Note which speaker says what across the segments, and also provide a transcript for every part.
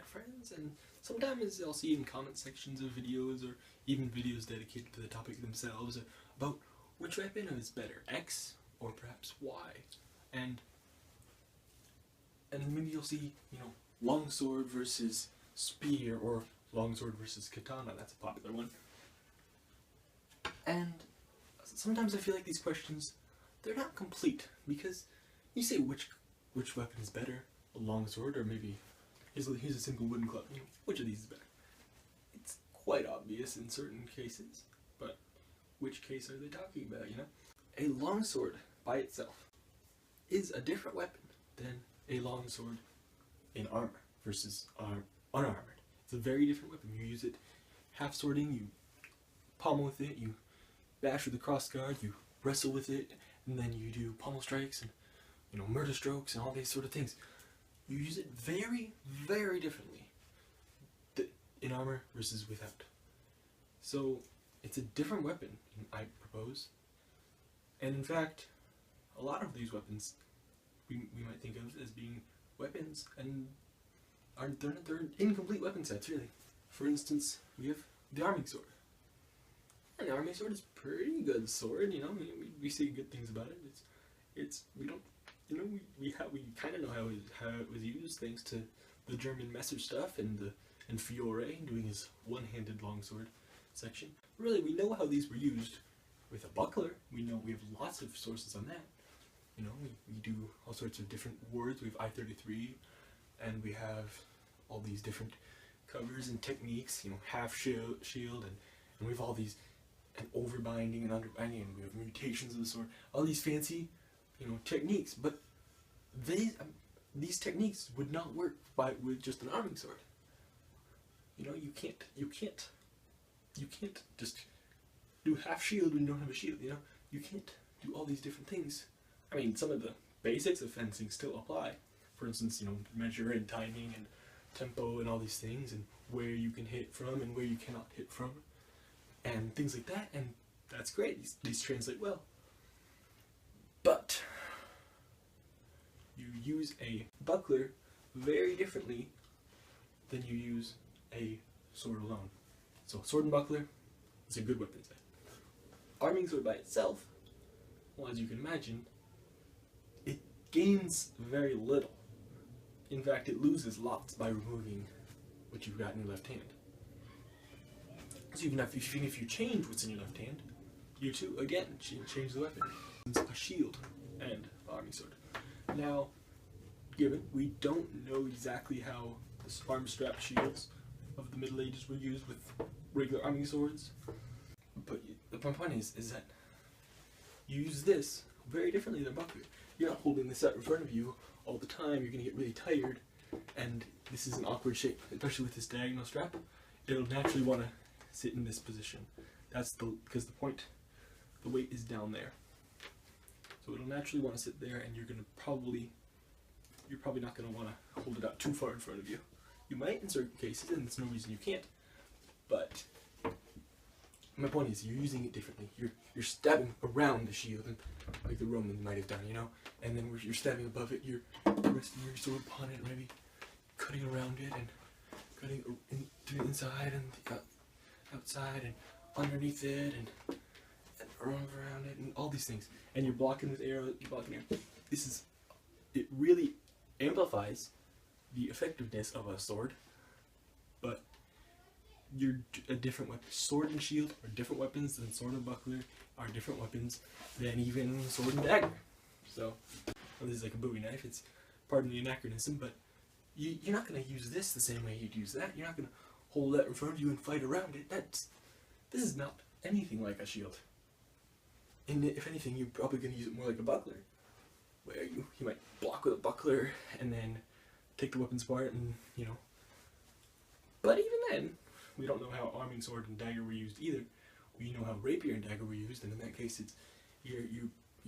Speaker 1: friends, and sometimes I'll see in comment sections of videos, or even videos dedicated to the topic themselves, about which weapon is better, X or perhaps Y. And maybe you'll see, longsword versus spear, or longsword versus katana. That's a popular one. And sometimes I feel like these questions, they're not complete, because you say which weapon is better, a longsword, or maybe here's a simple wooden club. Which of these is better? It's quite obvious in certain cases, but which case are they talking about? A longsword by itself is a different weapon than a longsword in armor versus unarmored. It's a very different weapon. You use it half swording, you pommel with it, you bash with the cross guard, you wrestle with it, and then you do pommel strikes and murder strokes and all these sort of things. You use it very, very differently in armor versus without. So it's a different weapon, I propose. And in fact, a lot of these weapons we might think of as being weapons, and they're incomplete weapon sets, really. For instance, we have the arming sword. And the arming sword is a pretty good sword, we say good things about it. We kind of know how it was used, thanks to the German Messerstuff and Fiore doing his one-handed longsword section. Really, we know how these were used with a buckler. We have lots of sources on that. We do all sorts of different words. We have I-33, and we have all these different covers and techniques, half shield, and we have all these, and overbinding and underbinding, and we have mutations of the sword, all these fancy, techniques, but these techniques would not work with just an arming sword. You can't just do half shield when you don't have a shield, You can't do all these different things. I mean, some of the basics of fencing still apply. For instance, measure and timing and tempo and all these things, and where you can hit from and where you cannot hit from, and things like that, and that's great. These translate well. But you use a buckler very differently than you use a sword alone. So sword and buckler is a good weapon set. Arming sword by itself, well, as you can imagine, it gains very little. In fact, it loses lots by removing what you've got in your left hand. So even if you change what's in your left hand, you too, again, change the weapon. It's a shield and arming sword. Now, given we don't know exactly how the arm strap shields of the Middle Ages were used with regular arming swords, but the point is that you use this very differently than buckler. You're not holding this out in front of you all the time. You're going to get really tired, and this is an awkward shape, especially with this diagonal strap. It'll naturally want to sit in this position. That's because the weight is down there. So it'll naturally want to sit there, and you're probably not going to want to hold it out too far in front of you. You might in certain cases, and there's no reason you can't. But my point is, you're using it differently. You're stabbing around the shield, and like the Romans might have done, and then you're stabbing above it. You're resting your sword upon it, maybe cutting around it and cutting to the inside and the outside and underneath it and around it and all these things. And you're blocking with arrows. You're blocking arrows. It really amplifies the effectiveness of a sword, but you're a different weapon. Sword and shield are different weapons than sword and buckler are different weapons than even sword and dagger. So, this is like a Bowie knife. It's, pardon the anachronism, but you're not going to use this the same way you'd use that. You're not going to hold that in front of you and fight around it. This is not anything like a shield. And if anything, you're probably going to use it more like a buckler, where you might block with a buckler and then take the weapons apart and, But even then, we don't know how arming sword and dagger were used either. We know how rapier and dagger were used, and in that case, it's you're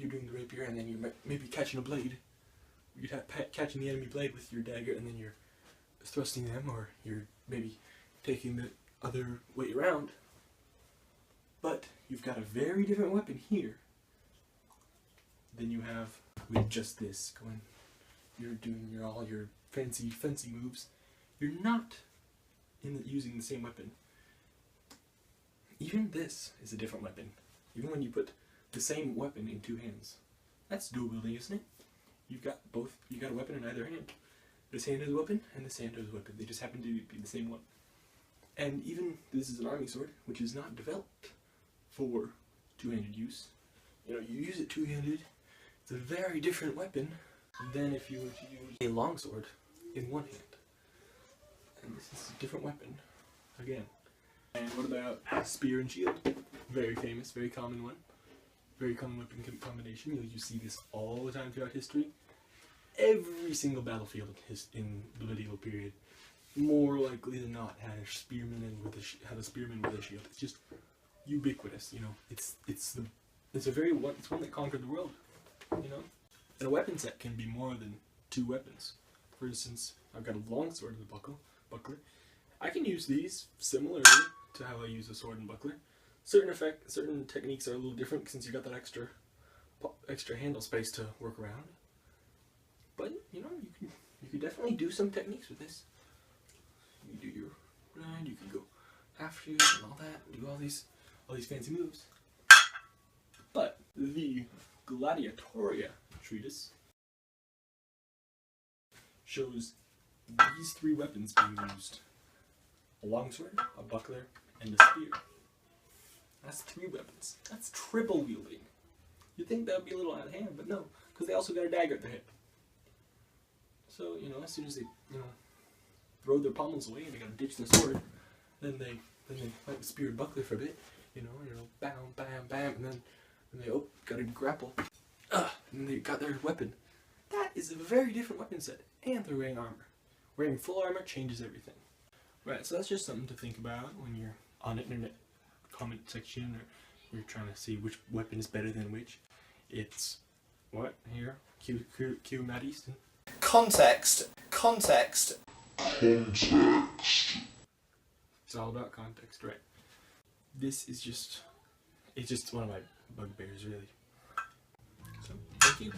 Speaker 1: doing the rapier, and then you're maybe catching a blade. You're catching the enemy blade with your dagger, and then you're thrusting them, or you're maybe taking the other way around. But you've got a very different weapon here than you have with just this going. You're doing all your fancy moves. you're not using the same weapon. Even this is a different weapon. Even when you put the same weapon in two hands. That's dual wielding, isn't it? You've got a weapon in either hand. This hand is a weapon, and this hand is a weapon. They just happen to be the same one. And even this is an army sword, which is not developed for two-handed use. You know, you use it two-handed, it's a very different weapon than if you were to use a longsword in one hand. And this is a different weapon, again. And what about spear and shield? Very famous, very common one. Very common weapon combination. You see this all the time throughout history. Every single battlefield in the medieval period, more likely than not, had a spearman with a shield. It's just ubiquitous. You know, it's one that conquered the world. You know, and a weapon set can be more than two weapons. For instance, I've got a long sword and a buckler. I can use these similarly to how I use a sword and buckler. Certain techniques are a little different since you got that extra handle space to work around. But you know, you can definitely do some techniques with this. You can do your ride, you can go half shoot and all that, do all these fancy moves. But the Gladiatoria treatise shows these three weapons being used: a longsword, a buckler, and a spear. That's three weapons. That's triple wielding. You'd think that would be a little out of hand, but no, because they also got a dagger at their hip. So, you know, as soon as they, you know, throw their pommels away and they gotta ditch the sword, then they fight with spear and buckler for a bit, you know, bam, bam, bam, and then they gotta grapple. And then they got their weapon. That is a very different weapon set, and they're wearing armor. Wearing full armor changes everything. Right, so that's just something to think about when you're on the internet comment section, or you're trying to see which weapon is better than which. It's what here? Cue Matt Easton.
Speaker 2: Context.
Speaker 1: It's all about context, right? This is just one of my bugbears, really. So, thank you.